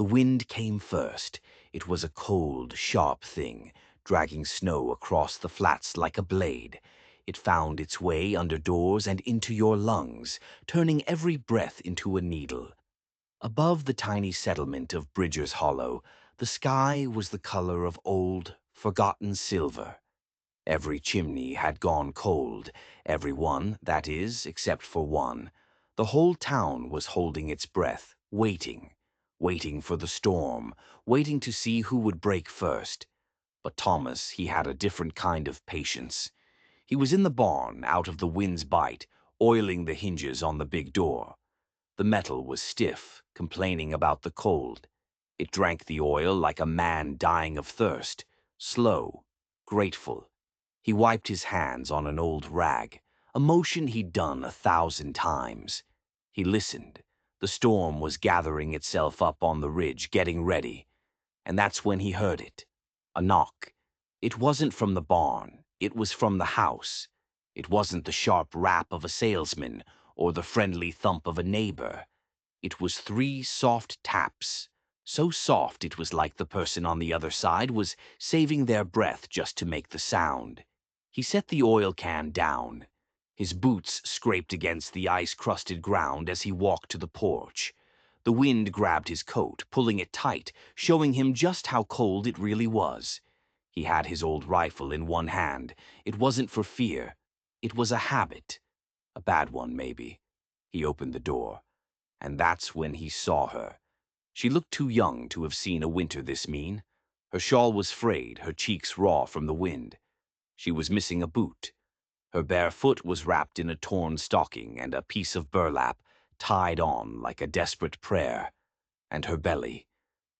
The wind came first. It was a cold, sharp thing, dragging snow across the flats like a blade. It found its way under doors and into your lungs, turning every breath into a needle. Above the tiny settlement of Bridger's Hollow, the sky was the color of old, forgotten silver. Every chimney had gone cold, every one, that is, except for one. The whole town was holding its breath, waiting for the storm, waiting to see who would break first. But Thomas, he had a different kind of patience. He was in the barn, out of the wind's bite, oiling the hinges on the big door. The metal was stiff, complaining about the cold. It drank the oil like a man dying of thirst, slow, grateful. He wiped his hands on an old rag, a motion he'd done 1,000 times. He listened. The storm was gathering itself up on the ridge, getting ready. And that's when he heard it. A knock. It wasn't from the barn. It was from the house. It wasn't the sharp rap of a salesman or the friendly thump of a neighbor. It was 3 soft taps. So soft it was like the person on the other side was saving their breath just to make the sound. He set the oil can down. His boots scraped against the ice-crusted ground as he walked to the porch. The wind grabbed his coat, pulling it tight, showing him just how cold it really was. He had his old rifle in one hand. It wasn't for fear. It was a habit. A bad one, maybe. He opened the door. And that's when he saw her. She looked too young to have seen a winter this mean. Her shawl was frayed, her cheeks raw from the wind. She was missing a boot. Her bare foot was wrapped in a torn stocking and a piece of burlap, tied on like a desperate prayer. And her belly.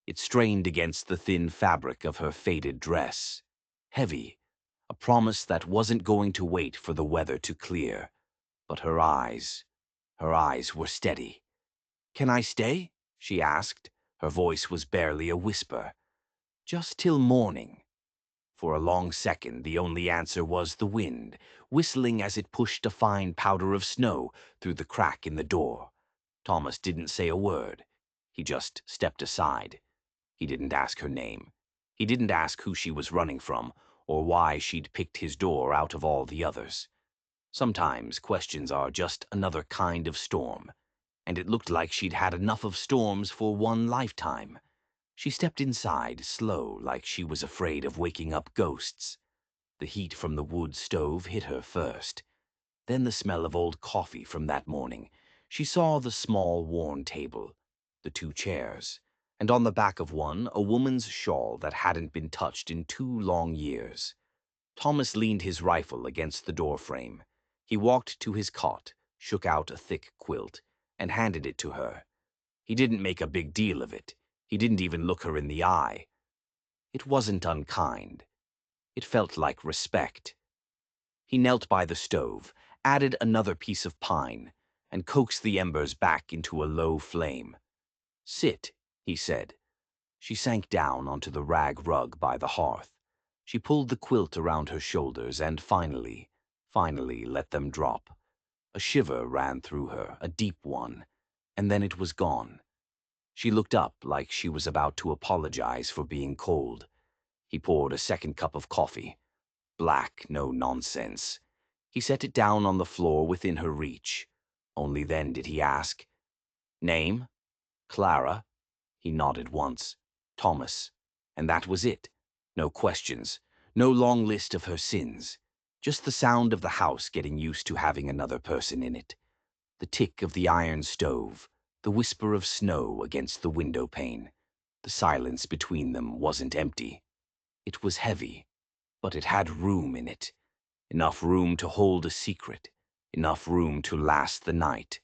It strained against the thin fabric of her faded dress. Heavy. A promise that wasn't going to wait for the weather to clear. But her eyes were steady. "Can I stay?" she asked. Her voice was barely a whisper. "Just till morning." For a long second, the only answer was the wind, whistling as it pushed a fine powder of snow through the crack in the door. Thomas didn't say a word. He just stepped aside. He didn't ask her name. He didn't ask who she was running from, or why she'd picked his door out of all the others. Sometimes questions are just another kind of storm, and it looked like she'd had enough of storms for one lifetime. She stepped inside, slow, like she was afraid of waking up ghosts. The heat from the wood stove hit her first. Then the smell of old coffee from that morning. She saw the small, worn table, the 2 chairs, and on the back of one, a woman's shawl that hadn't been touched in 2 long years. Thomas leaned his rifle against the doorframe. He walked to his cot, shook out a thick quilt, and handed it to her. He didn't make a big deal of it. He didn't even look her in the eye. It wasn't unkind. It felt like respect. He knelt by the stove, added another piece of pine, and coaxed the embers back into a low flame. "Sit," he said. She sank down onto the rag rug by the hearth. She pulled the quilt around her shoulders and finally let them drop. A shiver ran through her, a deep one, and then it was gone. She looked up like she was about to apologize for being cold. He poured a second cup of coffee. Black, no nonsense. He set it down on the floor within her reach. Only then did he ask, "Name?" "Clara." He nodded once. "Thomas." And that was it. No questions. No long list of her sins. Just the sound of the house getting used to having another person in it. The tick of the iron stove. The whisper of snow against the window pane. The silence between them wasn't empty. It was heavy, but it had room in it. Enough room to hold a secret. Enough room to last the night.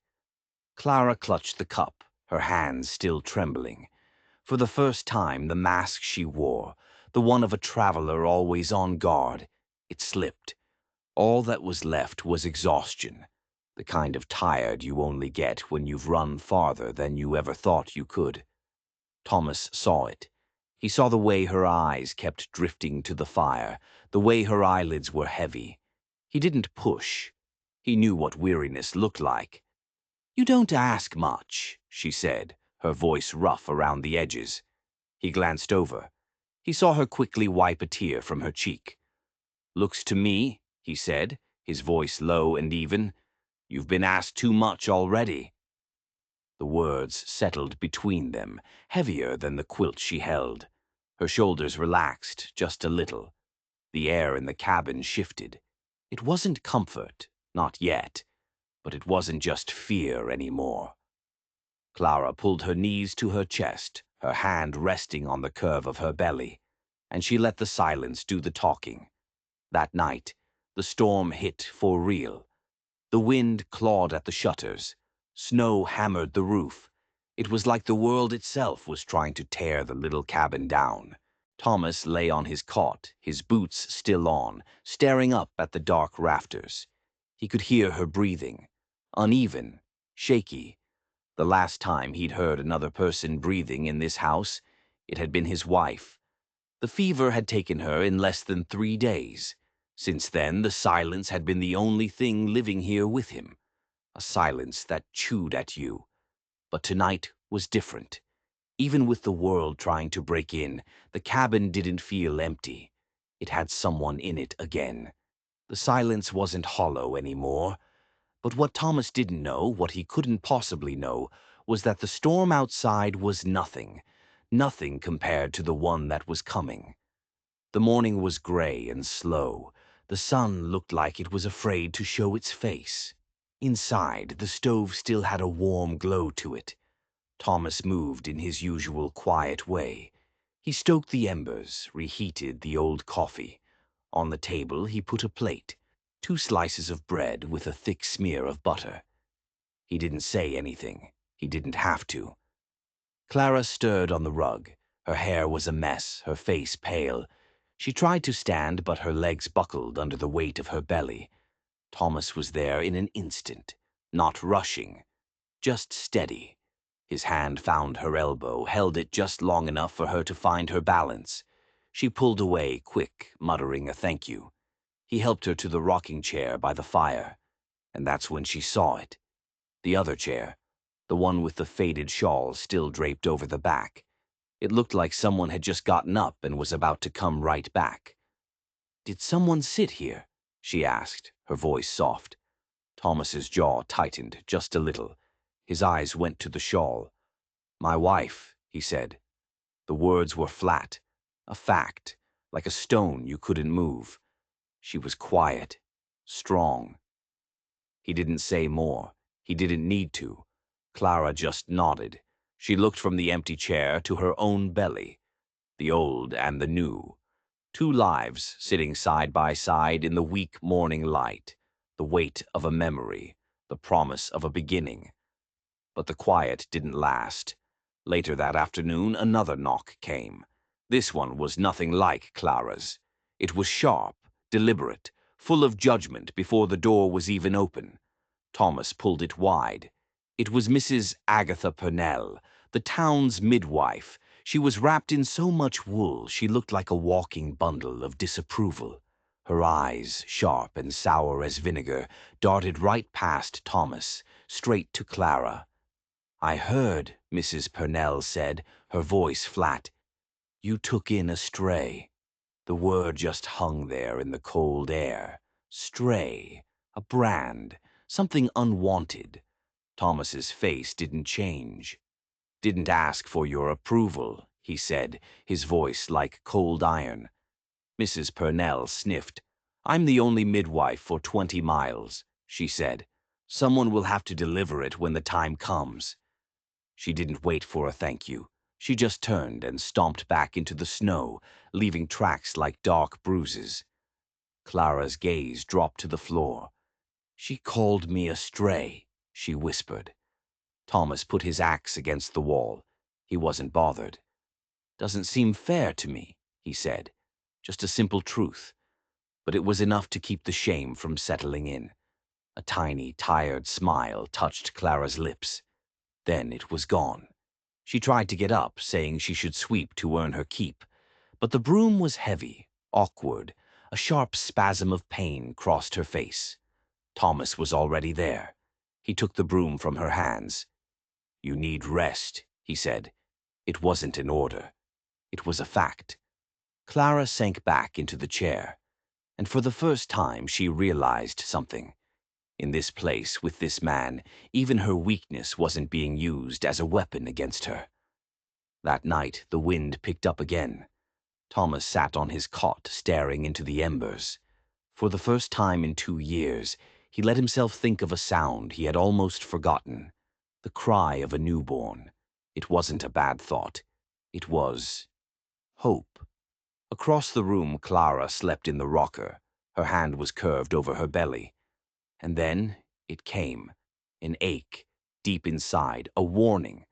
Clara clutched the cup, her hands still trembling. For the first time, the mask she wore, the one of a traveler always on guard, it slipped. All that was left was exhaustion. The kind of tired you only get when you've run farther than you ever thought you could. Thomas saw it. He saw the way her eyes kept drifting to the fire, the way her eyelids were heavy. He didn't push. He knew what weariness looked like. "You don't ask much," she said, her voice rough around the edges. He glanced over. He saw her quickly wipe a tear from her cheek. "Looks to me," he said, his voice low and even, "you've been asked too much already." The words settled between them, heavier than the quilt she held. Her shoulders relaxed just a little. The air in the cabin shifted. It wasn't comfort, not yet, but it wasn't just fear anymore. Clara pulled her knees to her chest, her hand resting on the curve of her belly, and she let the silence do the talking. That night, the storm hit for real. The wind clawed at the shutters. Snow hammered the roof. It was like the world itself was trying to tear the little cabin down. Thomas lay on his cot, his boots still on, staring up at the dark rafters. He could hear her breathing, uneven, shaky. The last time he'd heard another person breathing in this house, it had been his wife. The fever had taken her in less than 3 days. Since then, the silence had been the only thing living here with him, a silence that chewed at you. But tonight was different. Even with the world trying to break in, the cabin didn't feel empty. It had someone in it again. The silence wasn't hollow anymore. But what Thomas didn't know, what he couldn't possibly know, was that the storm outside was nothing. Nothing compared to the one that was coming. The morning was gray and slow. The sun looked like it was afraid to show its face. Inside, the stove still had a warm glow to it. Thomas moved in his usual quiet way. He stoked the embers, reheated the old coffee. On the table, he put a plate, 2 slices of bread with a thick smear of butter. He didn't say anything. He didn't have to. Clara stirred on the rug. Her hair was a mess, her face pale. She tried to stand, but her legs buckled under the weight of her belly. Thomas was there in an instant, not rushing, just steady. His hand found her elbow, held it just long enough for her to find her balance. She pulled away, quick, muttering a thank you. He helped her to the rocking chair by the fire, and that's when she saw it. The other chair, the one with the faded shawl still draped over the back. It looked like someone had just gotten up and was about to come right back. "Did someone sit here?" she asked, her voice soft. Thomas's jaw tightened just a little. His eyes went to the shawl. "My wife," he said. The words were flat, a fact, like a stone you couldn't move. She was quiet, strong. He didn't say more. He didn't need to. Clara just nodded. She looked from the empty chair to her own belly, the old and the new. 2 lives sitting side by side in the weak morning light, the weight of a memory, the promise of a beginning. But the quiet didn't last. Later that afternoon, another knock came. This one was nothing like Clara's. It was sharp, deliberate, full of judgment before the door was even open. Thomas pulled it wide. It was Mrs. Agatha Purnell, the town's midwife. She was wrapped in so much wool she looked like a walking bundle of disapproval. Her eyes, sharp and sour as vinegar, darted right past Thomas, straight to Clara. "I heard," Mrs. Purnell said, her voice flat. "You took in a stray." The word just hung there in the cold air. Stray. A brand. Something unwanted. Thomas's face didn't change. "Didn't ask for your approval," he said, his voice like cold iron. Mrs. Purnell sniffed. "I'm the only midwife for 20 miles," she said. "Someone will have to deliver it when the time comes." She didn't wait for a thank you. She just turned and stomped back into the snow, leaving tracks like dark bruises. Clara's gaze dropped to the floor. "She called me a stray," she whispered. Thomas put his axe against the wall. He wasn't bothered. "Doesn't seem fair to me," he said. Just a simple truth. But it was enough to keep the shame from settling in. A tiny, tired smile touched Clara's lips. Then it was gone. She tried to get up, saying she should sweep to earn her keep. But the broom was heavy, awkward. A sharp spasm of pain crossed her face. Thomas was already there. He took the broom from her hands. "You need rest," he said. It wasn't an order. It was a fact. Clara sank back into the chair, and for the first time she realized something. In this place, with this man, even her weakness wasn't being used as a weapon against her. That night, the wind picked up again. Thomas sat on his cot, staring into the embers. For the first time in 2 years, he let himself think of a sound he had almost forgotten. The cry of a newborn. It wasn't a bad thought. It was hope. Across the room, Clara slept in the rocker. Her hand was curved over her belly. And then it came. An ache, deep inside, a warning.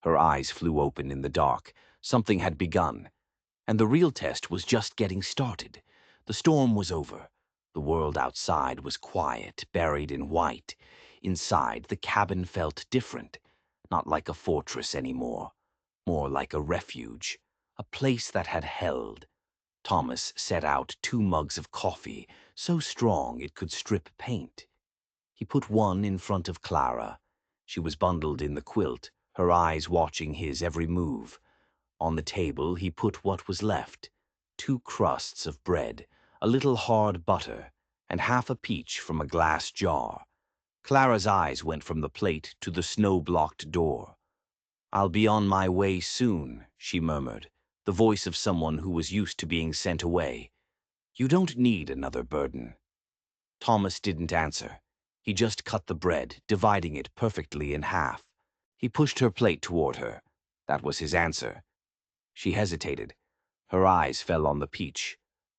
Her eyes flew open in the dark. Something had begun. And the real test was just getting started. The storm was over. The world outside was quiet, buried in white. Inside, the cabin felt different. Not like a fortress anymore. More like a refuge. A place that had held. Thomas set out 2 mugs of coffee, so strong it could strip paint. He put one in front of Clara. She was bundled in the quilt, her eyes watching his every move. On the table he put what was left, 2 crusts of bread, a little hard butter, and half a peach from a glass jar. Clara's eyes went from the plate to the snow-blocked door. "I'll be on my way soon," she murmured, the voice of someone who was used to being sent away. "You don't need another burden." Thomas didn't answer. He just cut the bread, dividing it perfectly in half. He pushed her plate toward her. That was his answer. She hesitated. Her eyes fell on the peach.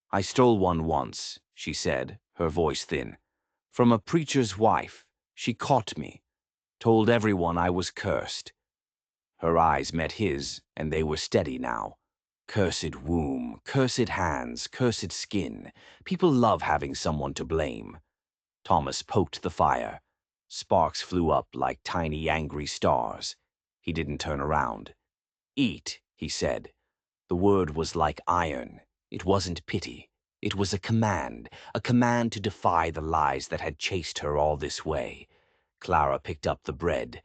"I stole one once," she said, her voice thin. "From a preacher's wife. She caught me. Told everyone I was cursed." Her eyes met his, and they were steady now. Cursed womb, cursed hands, cursed skin. People love having someone to blame. Thomas poked the fire. Sparks flew up like tiny angry stars. He didn't turn around. "Eat," he said. The word was like iron. It wasn't pity. It was a command to defy the lies that had chased her all this way. Clara picked up the bread.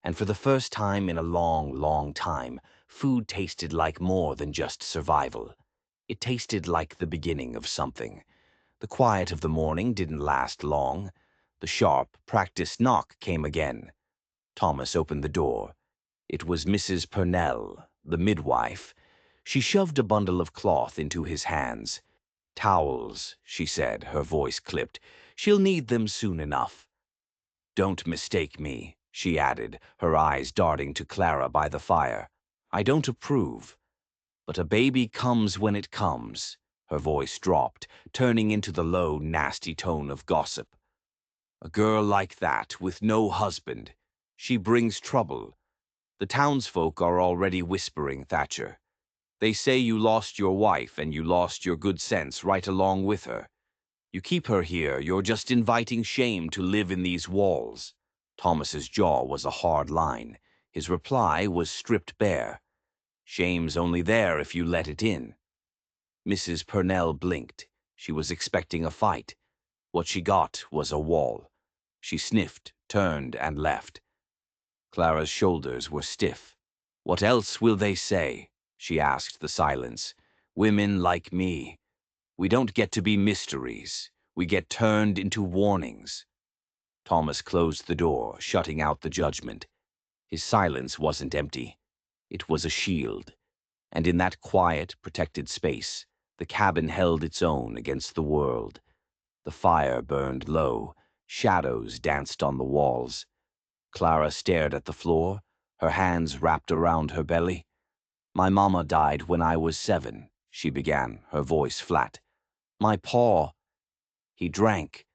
And for the first time in a long, long time, food tasted like more than just survival. It tasted like the beginning of something. The quiet of the morning didn't last long. The sharp, practiced knock came again. Thomas opened the door. It was Mrs. Purnell, the midwife. She shoved a bundle of cloth into his hands. "Towels," she said, her voice clipped. "She'll need them soon enough." "Don't mistake me," she added, her eyes darting to Clara by the fire. "I don't approve. But a baby comes when it comes." Her voice dropped, turning into the low, nasty tone of gossip. "A girl like that, with no husband. She brings trouble. The townsfolk are already whispering, Thatcher. They say you lost your wife and you lost your good sense right along with her. You keep her here, you're just inviting shame to live in these walls." Thomas's jaw was a hard line. His reply was stripped bare. "Shame's only there if you let it in." Mrs. Purnell blinked. She was expecting a fight. What she got was a wall. She sniffed, turned, and left. Clara's shoulders were stiff. "What else will they say?" she asked the silence. "Women like me. We don't get to be mysteries. We get turned into warnings." Thomas closed the door, shutting out the judgment. His silence wasn't empty. It was a shield. And in that quiet, protected space, the cabin held its own against the world. The fire burned low. Shadows danced on the walls. Clara stared at the floor, her hands wrapped around her belly. "My mama died when I was 7, she began, her voice flat. "My paw, he drank.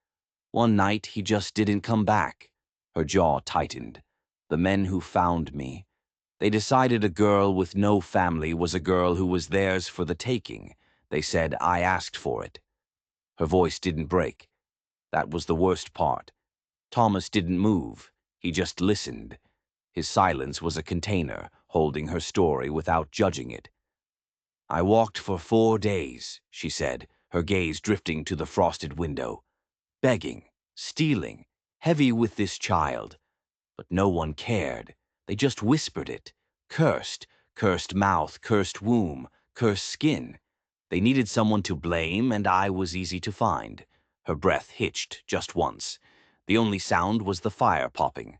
One night he just didn't come back." Her jaw tightened. "The men who found me, they decided a girl with no family was a girl who was theirs for the taking. They said I asked for it." Her voice didn't break. That was the worst part. Thomas didn't move. He just listened. His silence was a container, holding her story without judging it. "I walked for 4 days," she said, her gaze drifting to the frosted window. "Begging, stealing, heavy with this child. But no one cared. They just whispered it. Cursed, cursed mouth, cursed womb, cursed skin. They needed someone to blame, and I was easy to find. Her breath hitched just once. The only sound was the fire popping.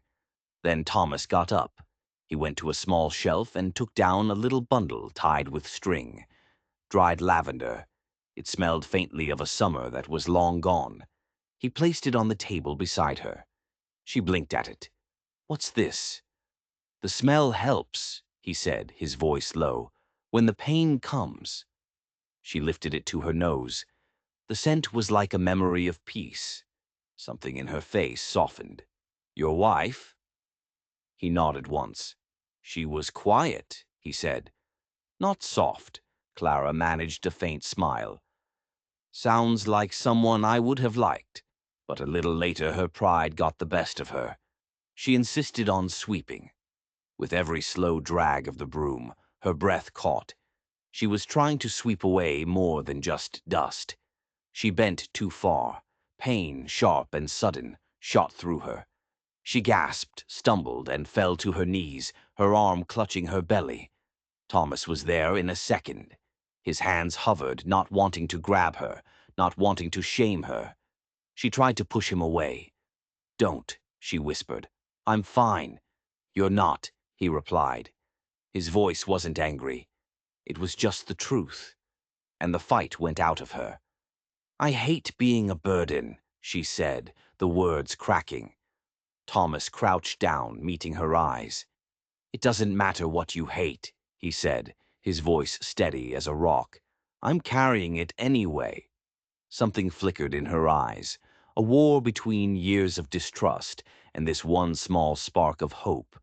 Then Thomas got up. He went to a small shelf and took down a little bundle tied with string. Dried lavender. It smelled faintly of a summer that was long gone. He placed it on the table beside her. She blinked at it. "What's this?" "The smell helps," he said, his voice low, "when the pain comes." She lifted it to her nose. The scent was like a memory of peace. Something in her face softened. "Your wife?" He nodded once. "She was quiet," he said. "Not soft." Clara managed a faint smile. "Sounds like someone I would have liked." But a little later her pride got the best of her. She insisted on sweeping. With every slow drag of the broom, her breath caught. She was trying to sweep away more than just dust. She bent too far. Pain, sharp and sudden, shot through her. She gasped, stumbled, and fell to her knees, her arm clutching her belly. Thomas was there in a second. His hands hovered, not wanting to grab her, not wanting to shame her. She tried to push him away. "Don't," she whispered. "I'm fine." "You're not," he replied. His voice wasn't angry. It was just the truth. And the fight went out of her. "I hate being a burden," she said, the words cracking. Thomas crouched down, meeting her eyes. "It doesn't matter what you hate," he said, his voice steady as a rock. "I'm carrying it anyway." Something flickered in her eyes, a war between years of distrust and this one small spark of hope.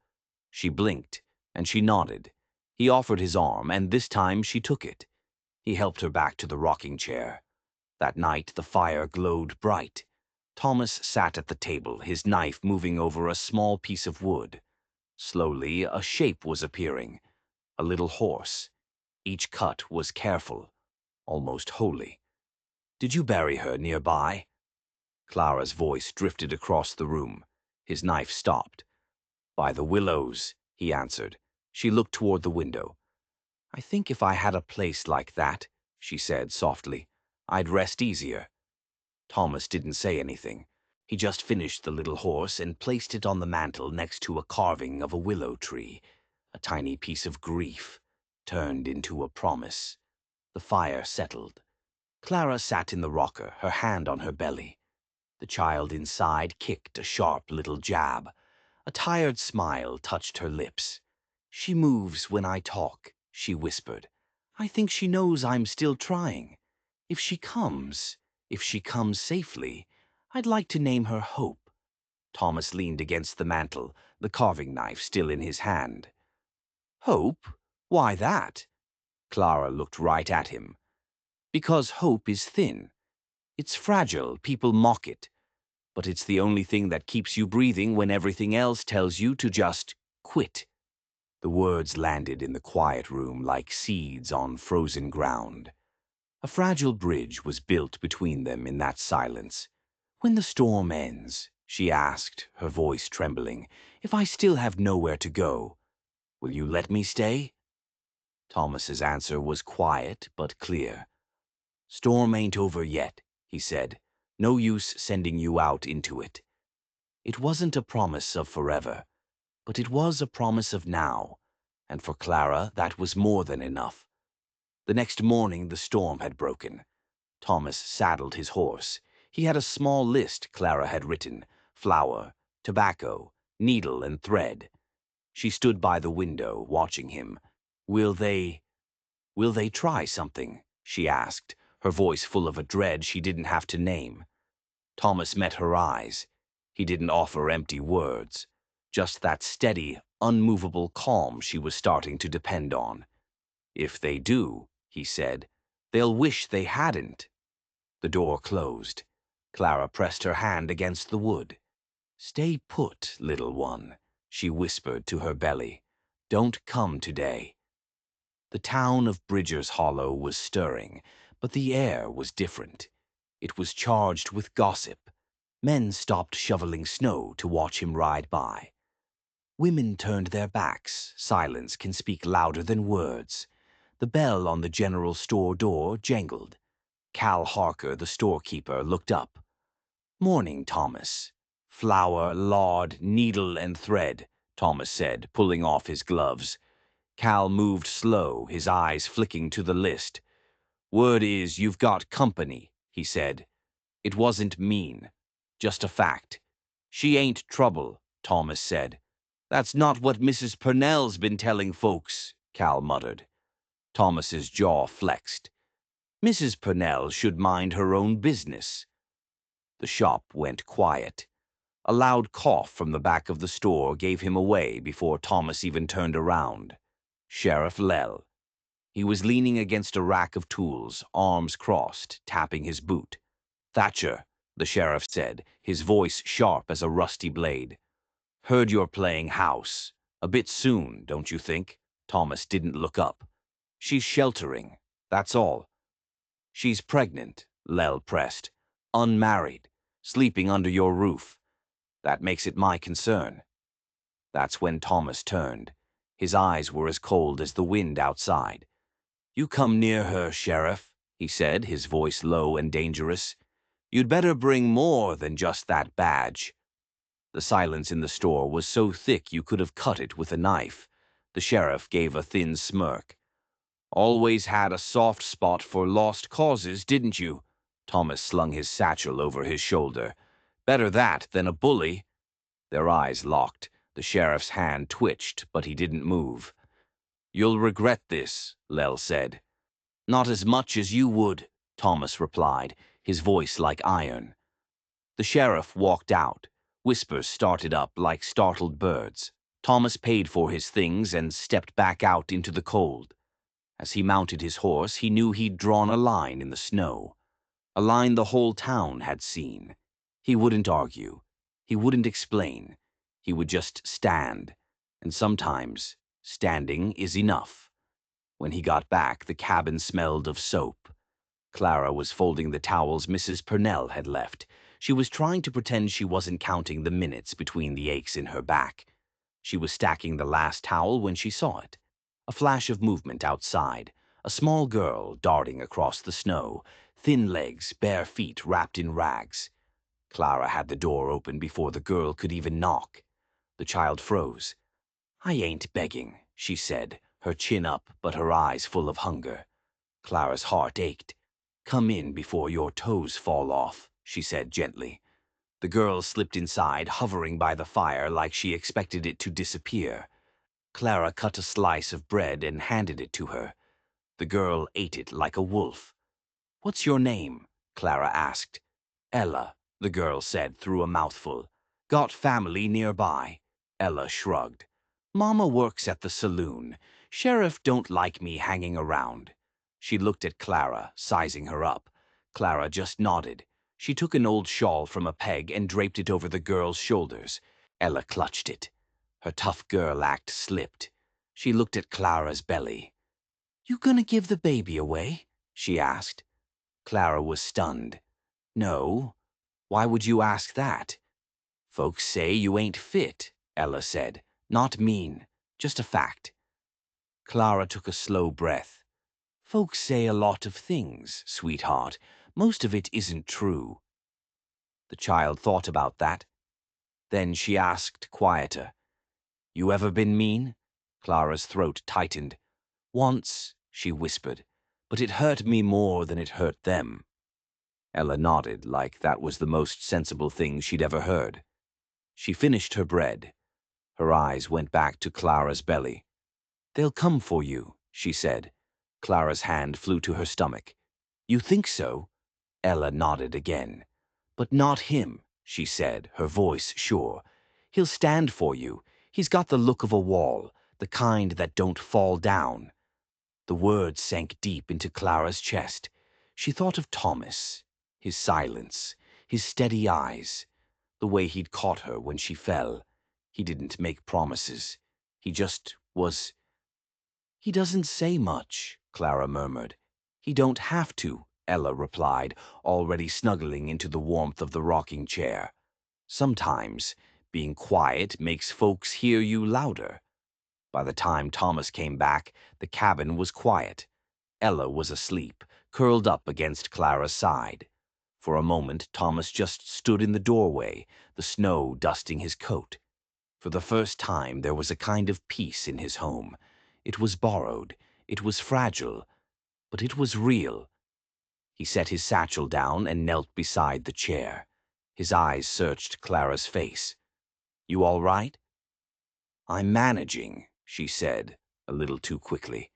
She blinked, and she nodded. He offered his arm, and this time she took it. He helped her back to the rocking chair. That night the fire glowed bright. Thomas sat at the table, his knife moving over a small piece of wood. Slowly, a shape was appearing. A little horse. Each cut was careful, almost holy. "Did you bury her nearby?" Clara's voice drifted across the room. His knife stopped. "By the willows," he answered. She looked toward the window. "I think if I had a place like that," she said softly, "I'd rest easier." Thomas didn't say anything. He just finished the little horse and placed it on the mantel next to a carving of a willow tree. A tiny piece of grief turned into a promise. The fire settled. Clara sat in the rocker, her hand on her belly. The child inside kicked a sharp little jab. A tired smile touched her lips. "She moves when I talk," she whispered. "I think she knows I'm still trying. If she comes safely, I'd like to name her Hope." Thomas leaned against the mantel, the carving knife still in his hand. "Hope? Why that?" Clara looked right at him. "Because hope is thin. It's fragile, people mock it. But it's the only thing that keeps you breathing when everything else tells you to just quit." The words landed in the quiet room like seeds on frozen ground. A fragile bridge was built between them in that silence. "When the storm ends," she asked, her voice trembling, "if I still have nowhere to go, will you let me stay?" Thomas's answer was quiet but clear. "Storm ain't over yet," he said. "No use sending you out into it." It wasn't a promise of forever, but it was a promise of now, and for Clara that was more than enough. The next morning the storm had broken. Thomas saddled his horse. He had a small list Clara had written: flour, tobacco, needle and thread. She stood by the window, watching him. Will they try something?" she asked, her voice full of a dread she didn't have to name. Thomas met her eyes. He didn't offer empty words, just that steady, unmovable calm she was starting to depend on. "If they do," he said, "they'll wish they hadn't." The door closed. Clara pressed her hand against the wood. "Stay put, little one," she whispered to her belly. "Don't come today." The town of Bridger's Hollow was stirring, but the air was different. It was charged with gossip. Men stopped shoveling snow to watch him ride by. Women turned their backs. Silence can speak louder than words. The bell on the general store door jangled. Cal Harker, the storekeeper, looked up. "Morning, Thomas." "Flour, lard, needle, and thread," Thomas said, pulling off his gloves. Cal moved slow, his eyes flicking to the list. "Word is you've got company," he said. It wasn't mean, just a fact. "She ain't trouble," Thomas said. "That's not what Mrs. Purnell's been telling folks," Cal muttered. Thomas's jaw flexed. "Mrs. Purnell should mind her own business." The shop went quiet. A loud cough from the back of the store gave him away before Thomas even turned around. Sheriff Lell. He was leaning against a rack of tools, arms crossed, tapping his boot. "Thatcher," the sheriff said, his voice sharp as a rusty blade. "Heard you're playing house. A bit soon, don't you think?" Thomas didn't look up. "She's sheltering, that's all." "She's pregnant," Lell pressed. "Unmarried. Sleeping under your roof. That makes it my concern." That's when Thomas turned. His eyes were as cold as the wind outside. "You come near her, Sheriff," he said, his voice low and dangerous. "You'd better bring more than just that badge." The silence in the store was so thick you could have cut it with a knife. The sheriff gave a thin smirk. "Always had a soft spot for lost causes, didn't you?" Thomas slung his satchel over his shoulder. "Better that than a bully." Their eyes locked. The sheriff's hand twitched, but he didn't move. "You'll regret this," Lell said. "Not as much as you would," Thomas replied, his voice like iron. The sheriff walked out. Whispers started up like startled birds. Thomas paid for his things and stepped back out into the cold. As he mounted his horse, he knew he'd drawn a line in the snow. A line the whole town had seen. He wouldn't argue. He wouldn't explain. He would just stand. And sometimes, standing is enough. When he got back, the cabin smelled of soap. Clara was folding the towels Mrs. Purnell had left. She was trying to pretend she wasn't counting the minutes between the aches in her back. She was stacking the last towel when she saw it. A flash of movement outside. A small girl darting across the snow. Thin legs, bare feet wrapped in rags. Clara had the door open before the girl could even knock. The child froze. "I ain't begging," she said, her chin up but her eyes full of hunger. Clara's heart ached. "Come in before your toes fall off," she said gently. The girl slipped inside, hovering by the fire like she expected it to disappear. Clara cut a slice of bread and handed it to her. The girl ate it like a wolf. "What's your name?" Clara asked. "Ella," the girl said through a mouthful. "Got family nearby?" Ella shrugged. "Mama works at the saloon. Sheriff don't like me hanging around." She looked at Clara, sizing her up. Clara just nodded. She took an old shawl from a peg and draped it over the girl's shoulders. Ella clutched it. Her tough girl act slipped. She looked at Clara's belly. "You gonna give the baby away?" she asked. Clara was stunned. "No. Why would you ask that?" "Folks say you ain't fit," Ella said. "Not mean. Just a fact." Clara took a slow breath. "Folks say a lot of things, sweetheart. Most of it isn't true." The child thought about that. Then she asked, quieter, "You ever been mean?" Clara's throat tightened. "Once," she whispered, "but it hurt me more than it hurt them." Ella nodded like that was the most sensible thing she'd ever heard. She finished her bread. Her eyes went back to Clara's belly. "They'll come for you," she said. Clara's hand flew to her stomach. "You think so?" Ella nodded again. "But not him," she said, her voice sure. "He'll stand for you. He's got the look of a wall, the kind that don't fall down." The words sank deep into Clara's chest. She thought of Thomas, his silence, his steady eyes, the way he'd caught her when she fell. He didn't make promises. He just was. "He doesn't say much," Clara murmured. "He don't have to," Ella replied, already snuggling into the warmth of the rocking chair. "Sometimes Being quiet makes folks hear you louder. By the time Thomas came back, the cabin was quiet. Ella was asleep, curled up against Clara's side. For a moment, Thomas just stood in the doorway, the snow dusting his coat. For the first time, there was a kind of peace in his home. It was borrowed, it was fragile, but it was real. He set his satchel down and knelt beside the chair. His eyes searched Clara's face. "You all right?" "I'm managing," she said, a little too quickly.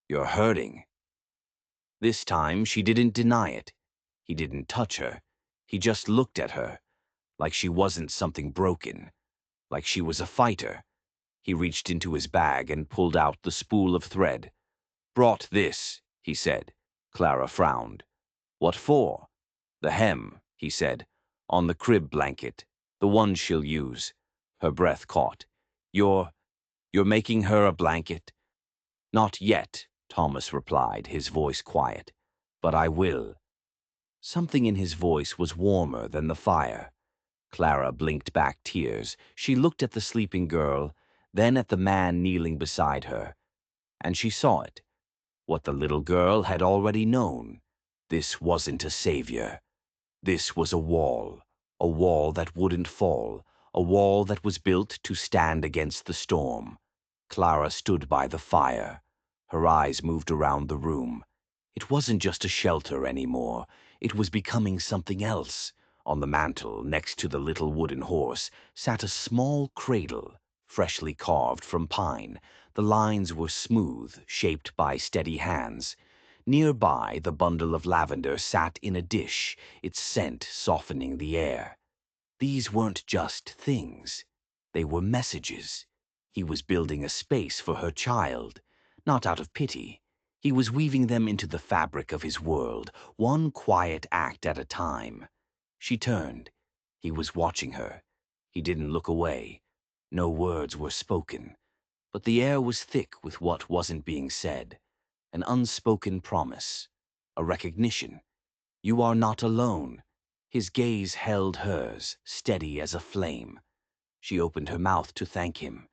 "You're hurting." This time, she didn't deny it. He didn't touch her. He just looked at her, like she wasn't something broken, like she was a fighter. He reached into his bag and pulled out the spool of thread. "Brought this," he said. Clara frowned. "What for?" "The hem," he said, "on the crib blanket, the one she'll use." Her breath caught. You're making her a blanket?" "Not yet," Thomas replied, his voice quiet. "But I will." Something in his voice was warmer than the fire. Clara blinked back tears. She looked at the sleeping girl, then at the man kneeling beside her. And she saw it, what the little girl had already known. This wasn't a savior. This was a wall that wouldn't fall, a wall that was built to stand against the storm. Clara stood by the fire. Her eyes moved around the room. It wasn't just a shelter anymore. It was becoming something else. On the mantel, next to the little wooden horse, sat a small cradle, freshly carved from pine. The lines were smooth, shaped by steady hands. Nearby, the bundle of lavender sat in a dish, its scent softening the air. These weren't just things. They were messages. He was building a space for her child, not out of pity. He was weaving them into the fabric of his world, one quiet act at a time. She turned. He was watching her. He didn't look away. No words were spoken, but the air was thick with what wasn't being said. An unspoken promise, a recognition. You are not alone. His gaze held hers, steady as a flame. She opened her mouth to thank him,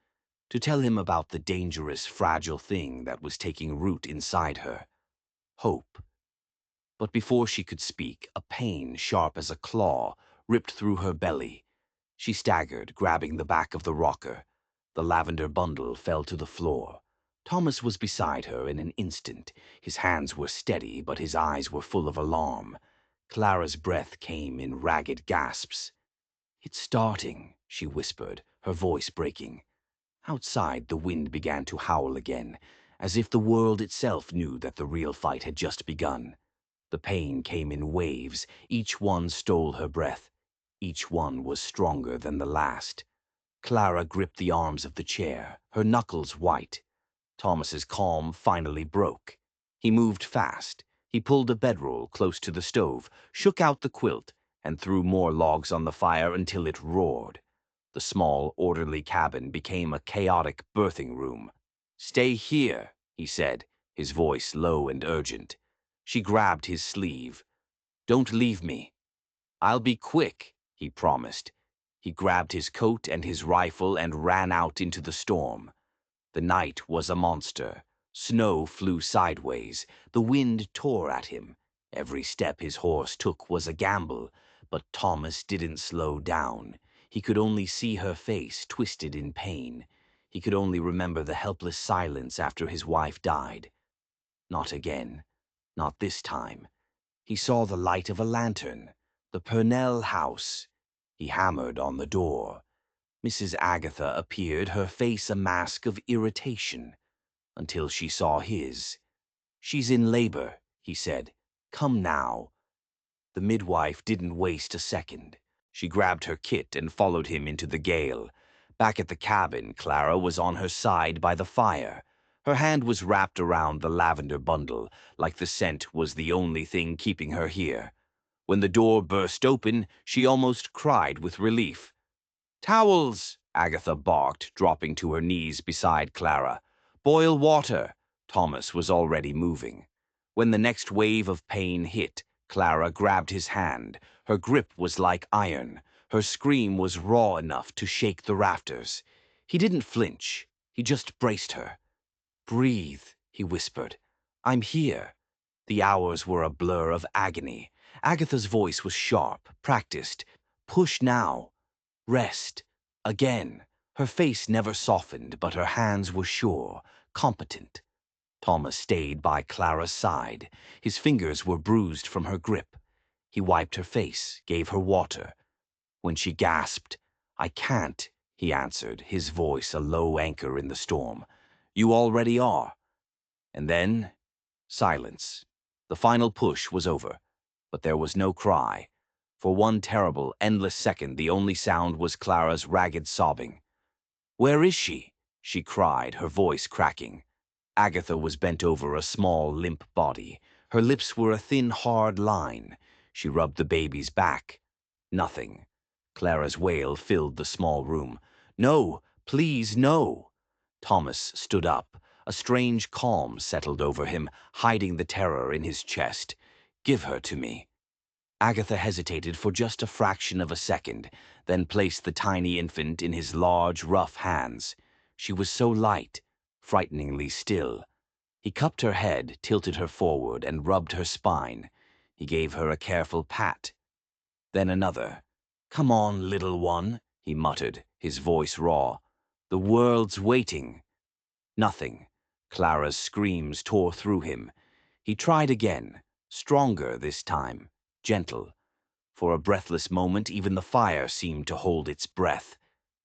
to tell him about the dangerous, fragile thing that was taking root inside her. Hope. But before she could speak, a pain sharp as a claw ripped through her belly. She staggered, grabbing the back of the rocker. The lavender bundle fell to the floor. Thomas was beside her in an instant. His hands were steady, but his eyes were full of alarm. Clara's breath came in ragged gasps. "It's starting," she whispered, her voice breaking. Outside, the wind began to howl again, as if the world itself knew that the real fight had just begun. The pain came in waves. Each one stole her breath. Each one was stronger than the last. Clara gripped the arms of the chair, her knuckles white. Thomas's calm finally broke. He moved fast. He pulled a bedroll close to the stove, shook out the quilt, and threw more logs on the fire until it roared. The small, orderly cabin became a chaotic birthing room. "Stay here," he said, his voice low and urgent. She grabbed his sleeve. "Don't leave me." "I'll be quick," he promised. He grabbed his coat and his rifle and ran out into the storm. The night was a monster. Snow flew sideways. The wind tore at him. Every step his horse took was a gamble, but Thomas didn't slow down. He could only see her face twisted in pain. He could only remember the helpless silence after his wife died. Not again. Not this time. He saw the light of a lantern. The Purnell house. He hammered on the door. Mrs. Agatha appeared, her face a mask of irritation, until she saw his. "She's in labor," he said. "Come now." The midwife didn't waste a second. She grabbed her kit and followed him into the gale. Back at the cabin, Clara was on her side by the fire. Her hand was wrapped around the lavender bundle, like the scent was the only thing keeping her here. When the door burst open, she almost cried with relief. "Towels!" Agatha barked, dropping to her knees beside Clara. "Boil water!" Thomas was already moving. When the next wave of pain hit, Clara grabbed his hand. Her grip was like iron. Her scream was raw enough to shake the rafters. He didn't flinch. He just braced her. "Breathe," he whispered. "I'm here." The hours were a blur of agony. Agatha's voice was sharp, practiced. "Push now. Rest. Again." Her face never softened, but her hands were sure, competent. Thomas stayed by Clara's side. His fingers were bruised from her grip. He wiped her face, gave her water. When she gasped, "I can't," he answered, his voice a low anchor in the storm. "You already are." And then, silence. The final push was over, but there was no cry. For one terrible, endless second, the only sound was Clara's ragged sobbing. "Where is she?" she cried, her voice cracking. Agatha was bent over a small, limp body. Her lips were a thin, hard line. She rubbed the baby's back. Nothing. Clara's wail filled the small room. "No, please, no." Thomas stood up. A strange calm settled over him, hiding the terror in his chest. "Give her to me." Agatha hesitated for just a fraction of a second, then placed the tiny infant in his large, rough hands. She was so light, frighteningly still. He cupped her head, tilted her forward, and rubbed her spine. He gave her a careful pat. Then another. "Come on, little one," he muttered, his voice raw. "The world's waiting." Nothing. Clara's screams tore through him. He tried again, stronger this time, gentle. For a breathless moment, even the fire seemed to hold its breath.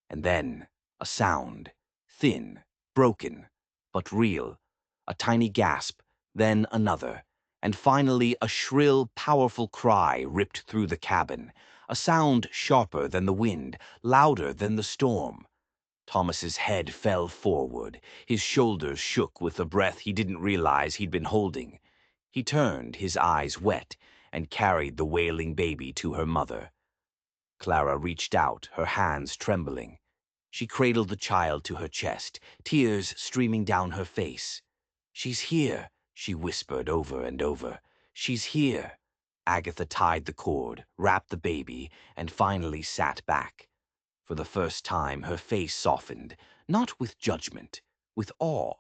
And then, a sound. Thin, broken, but real. A tiny gasp, then another. And finally, a shrill, powerful cry ripped through the cabin. A sound sharper than the wind, louder than the storm. Thomas's head fell forward. His shoulders shook with the breath he didn't realize he'd been holding. He turned, his eyes wet, and carried the wailing baby to her mother. Clara reached out, her hands trembling. She cradled the child to her chest, tears streaming down her face. "She's here," she whispered over and over. "She's here." Agatha tied the cord, wrapped the baby, and finally sat back. For the first time, her face softened, not with judgment, with awe.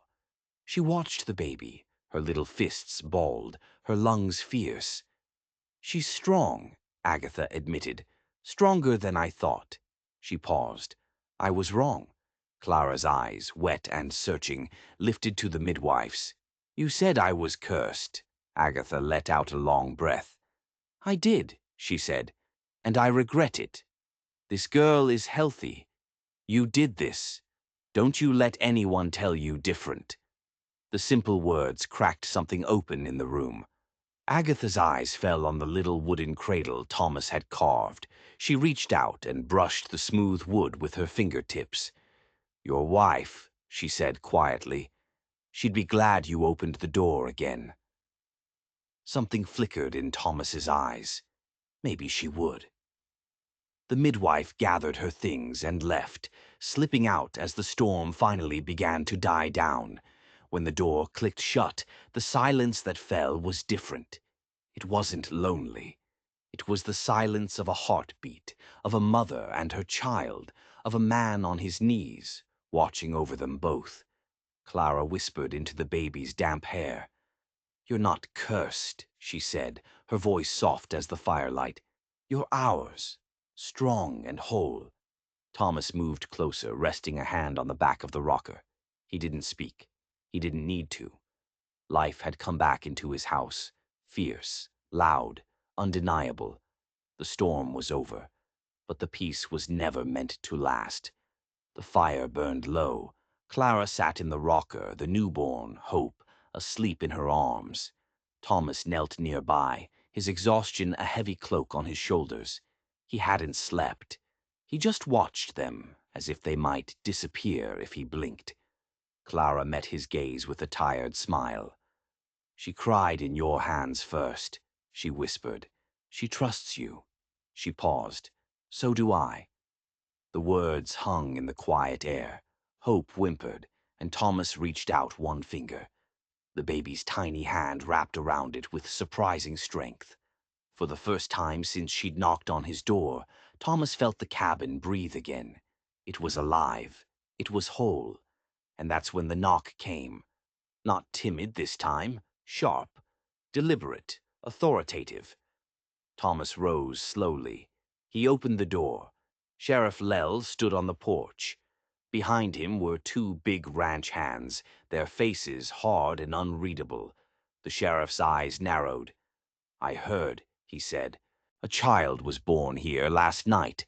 She watched the baby, her little fists balled, her lungs fierce. "She's strong," Agatha admitted. "Stronger than I thought." She paused. "I was wrong." Clara's eyes, wet and searching, lifted to the midwife's. "You said I was cursed." Agatha let out a long breath. "I did," she said, "and I regret it. This girl is healthy. You did this. Don't you let anyone tell you different." The simple words cracked something open in the room. Agatha's eyes fell on the little wooden cradle Thomas had carved. She reached out and brushed the smooth wood with her fingertips. "Your wife," she said quietly. "She'd be glad you opened the door again." Something flickered in Thomas's eyes. Maybe she would. The midwife gathered her things and left, slipping out as the storm finally began to die down. When the door clicked shut, the silence that fell was different. It wasn't lonely. It was the silence of a heartbeat, of a mother and her child, of a man on his knees, watching over them both. Clara whispered into the baby's damp hair. "You're not cursed," she said, her voice soft as the firelight. "You're ours, strong and whole." Thomas moved closer, resting a hand on the back of the rocker. He didn't speak. He didn't need to. Life had come back into his house, fierce, loud, undeniable. The storm was over, but the peace was never meant to last. The fire burned low. Clara sat in the rocker, the newborn, Hope, asleep in her arms. Thomas knelt nearby, his exhaustion a heavy cloak on his shoulders. He hadn't slept. He just watched them, as if they might disappear if he blinked. Clara met his gaze with a tired smile. "She cried in your hands first," she whispered. "She trusts you." She paused. "So do I." The words hung in the quiet air. Hope whimpered, and Thomas reached out one finger. The baby's tiny hand wrapped around it with surprising strength. For the first time since she'd knocked on his door, Thomas felt the cabin breathe again. It was alive. It was whole. And that's when the knock came. Not timid this time, sharp, deliberate, authoritative. Thomas rose slowly. He opened the door. Sheriff Lell stood on the porch. Behind him were two big ranch hands, their faces hard and unreadable. The sheriff's eyes narrowed. "I heard," he said. "A child was born here last night."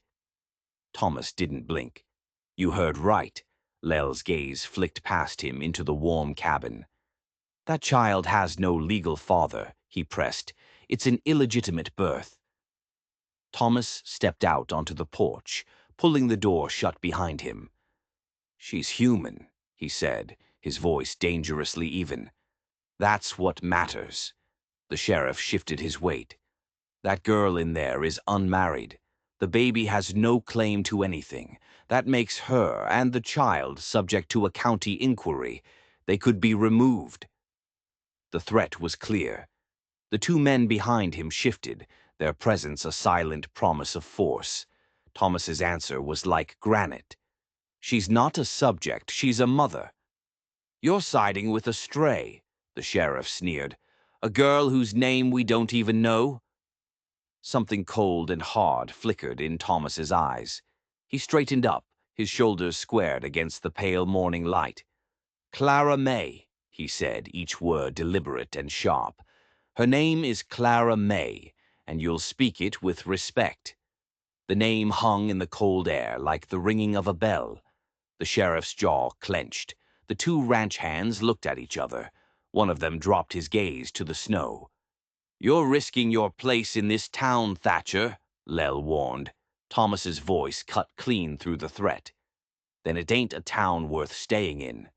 Thomas didn't blink. "You heard right." Lell's gaze flicked past him into the warm cabin. "That child has no legal father," he pressed. "It's an illegitimate birth." Thomas stepped out onto the porch, pulling the door shut behind him. "She's human," he said, his voice dangerously even. "That's what matters." The sheriff shifted his weight. "That girl in there is unmarried. The baby has no claim to anything. That makes her and the child subject to a county inquiry. They could be removed." The threat was clear. The two men behind him shifted, their presence a silent promise of force. Thomas's answer was like granite. "She's not a subject, she's a mother." "You're siding with a stray," the sheriff sneered. "A girl whose name we don't even know?" Something cold and hard flickered in Thomas's eyes. He straightened up, his shoulders squared against the pale morning light. "Clara May," he said, each word deliberate and sharp. "Her name is Clara May, and you'll speak it with respect." The name hung in the cold air like the ringing of a bell. The sheriff's jaw clenched. The two ranch hands looked at each other. One of them dropped his gaze to the snow. "You're risking your place in this town, Thatcher," Lell warned. Thomas's voice cut clean through the threat. "Then it ain't a town worth staying in."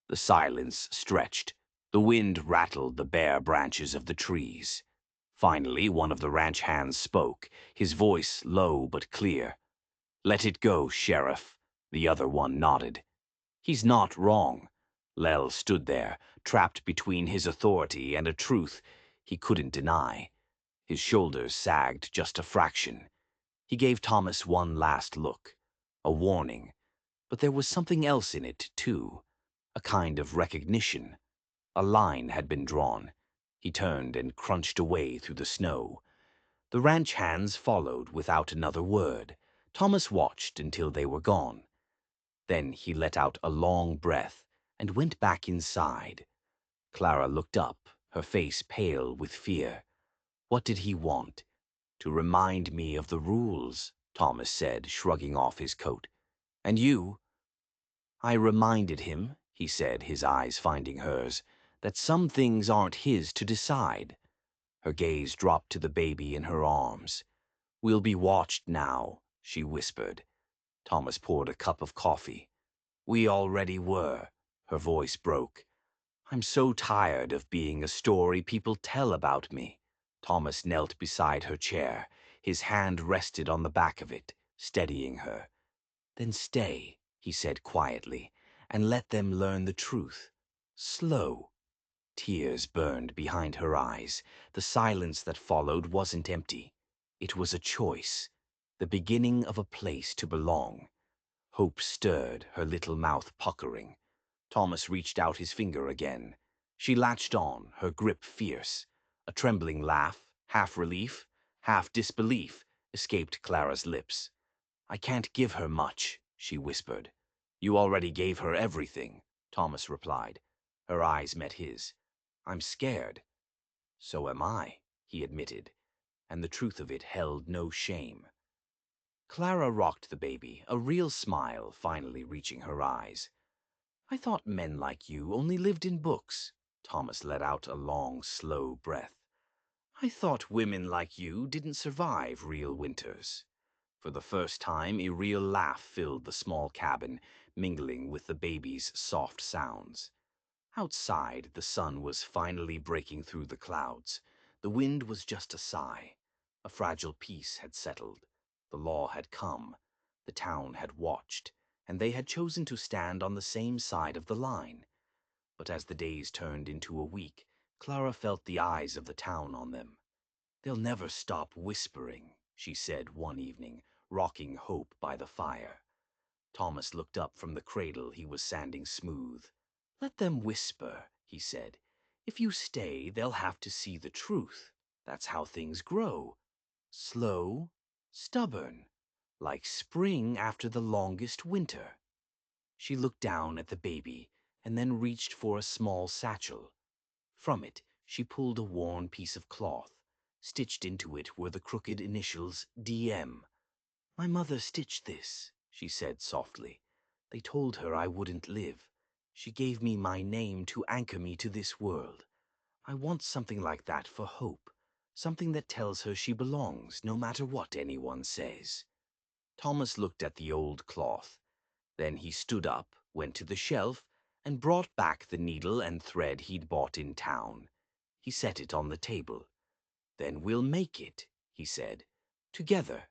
The silence stretched. The wind rattled the bare branches of the trees. Finally, one of the ranch hands spoke, his voice low but clear. "Let it go, Sheriff." The other one nodded. "He's not wrong." Lell stood there, trapped between his authority and a truth he couldn't deny. His shoulders sagged just a fraction. He gave Thomas one last look, a warning. But there was something else in it, too, a kind of recognition. A line had been drawn. He turned and crunched away through the snow. The ranch hands followed without another word. Thomas watched until they were gone. Then he let out a long breath and went back inside. Clara looked up, her face pale with fear. What did he want? "To remind me of the rules," Thomas said, shrugging off his coat. "And you?" "I reminded him," he said, his eyes finding hers, "that some things aren't his to decide." Her gaze dropped to the baby in her arms. "We'll be watched now," she whispered. Thomas poured a cup of coffee. "We already were." Her voice broke. "I'm so tired of being a story people tell about me." Thomas knelt beside her chair. His hand rested on the back of it, steadying her. "Then stay," he said quietly, "and let them learn the truth. Slow." Tears burned behind her eyes. The silence that followed wasn't empty. It was a choice, the beginning of a place to belong. Hope stirred, her little mouth puckering. Thomas reached out his finger again. She latched on, her grip fierce. A trembling laugh, half relief, half disbelief, escaped Clara's lips. "I can't give her much," she whispered. "You already gave her everything," Thomas replied. Her eyes met his. "I'm scared." "So am I," he admitted, and the truth of it held no shame. Clara rocked the baby, a real smile finally reaching her eyes. "I thought men like you only lived in books." Thomas let out a long, slow breath. "I thought women like you didn't survive real winters." For the first time, a real laugh filled the small cabin, mingling with the baby's soft sounds. Outside, the sun was finally breaking through the clouds. The wind was just a sigh. A fragile peace had settled. The law had come. The town had watched, and they had chosen to stand on the same side of the line. But as the days turned into a week, Clara felt the eyes of the town on them. "They'll never stop whispering," she said one evening, rocking Hope by the fire. Thomas looked up from the cradle he was sanding smooth. "Let them whisper," he said. "If you stay, they'll have to see the truth. That's how things grow. Slow, stubborn, like spring after the longest winter." She looked down at the baby and then reached for a small satchel. From it, she pulled a worn piece of cloth. Stitched into it were the crooked initials DM. "My mother stitched this," she said softly. "They told her I wouldn't live. She gave me my name to anchor me to this world. I want something like that for Hope, something that tells her she belongs, no matter what anyone says." Thomas looked at the old cloth. Then he stood up, went to the shelf, and brought back the needle and thread he'd bought in town. He set it on the table. "Then we'll make it," he said. "Together."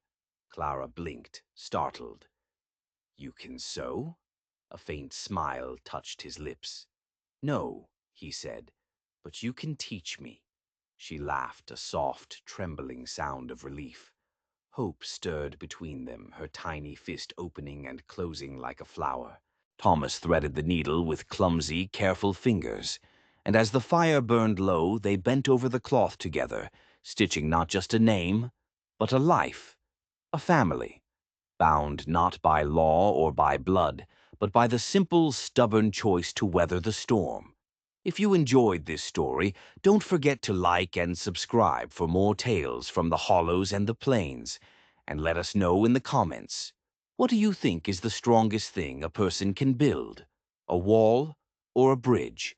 Clara blinked, startled. "You can sew?" A faint smile touched his lips. "No," he said, "but you can teach me." She laughed, a soft, trembling sound of relief. Hope stirred between them, her tiny fist opening and closing like a flower. Thomas threaded the needle with clumsy, careful fingers, and as the fire burned low, they bent over the cloth together, stitching not just a name, but a life, a family, bound not by law or by blood, but by the simple, stubborn choice to weather the storm. If you enjoyed this story, don't forget to like and subscribe for more tales from the hollows and the plains, and let us know in the comments. What do you think is the strongest thing a person can build? A wall or a bridge?